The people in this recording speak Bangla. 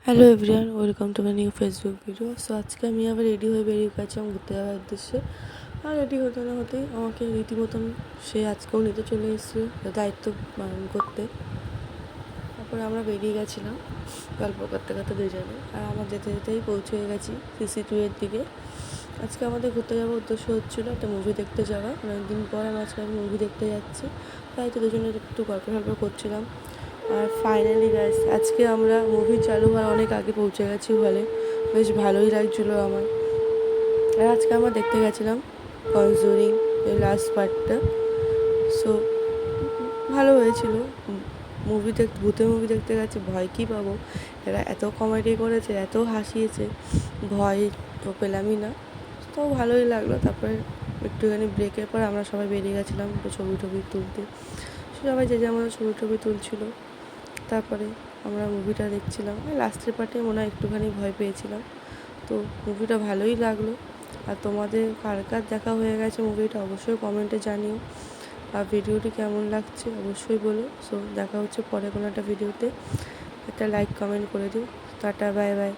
Hello everyone, welcome to my new Facebook video. So আজকে আমি আবার রেডি হয়ে বেরিয়ে গেছিলাম ঘুরতে যাওয়ার উদ্দেশ্যে। আর রেডি হতে না হতেই আমাকে রীতিমতন সে আজকেও নিতে চলে এসেছে দায়িত্ব পালন করতে। তারপরে আমরা বেরিয়ে গেছিলাম গল্প করতে করতে দুজনে। আর আমরা যেতে যেতেই পৌঁছে গেছি CC2 এর দিকে। আজকে আমাদের ঘুরতে যাওয়ার উদ্দেশ্য হচ্ছিলো একটা মুভি দেখতে যাওয়া। অনেকদিন পর আমরা আজকে মুভি দেখতে যাচ্ছি, তাই তো দুজনে একটু গল্প করছিলাম। আর ফাইনালি গাইস, আজকে আমরা মুভি চালু হওয়ার অনেক আগে পৌঁছে গেছি হলে। বেশ ভালোই লাগছিলো আমার। আর আজকে আমরা দেখতে গেছিলাম কনজুরিং এর লাস্ট পার্টটা। সো ভালো হয়েছিল। ভূতের মুভি দেখতে গেছে, ভয় কী পাবো। এরা এত কমেডি করেছে, এত হাসিয়েছে, ভয় তো পেলামই না। তো ভালোই লাগলো। তারপরে একটুখানি ব্রেকের পর আমরা সবাই বেরিয়ে গেছিলাম একটু ছবি তুলতে। সবাই যে যেমন ছবি তুলছিল। তারপরে আমরা মুভিটা দেখছিলাম। লাস্টের পার্টে মনে হয় একটুখানি ভয় পেয়েছিলাম। তো মুভিটা ভালোই লাগলো। আর তোমাদের কার কার দেখা হয়ে গেছে মুভিটা অবশ্যই কমেন্টে জানিও। আর ভিডিওটি কেমন লাগছে অবশ্যই বলো। সো দেখা হচ্ছে পরে কোনো একটা ভিডিওতে। একটা লাইক কমেন্ট করে দিও। Tata, bye bye.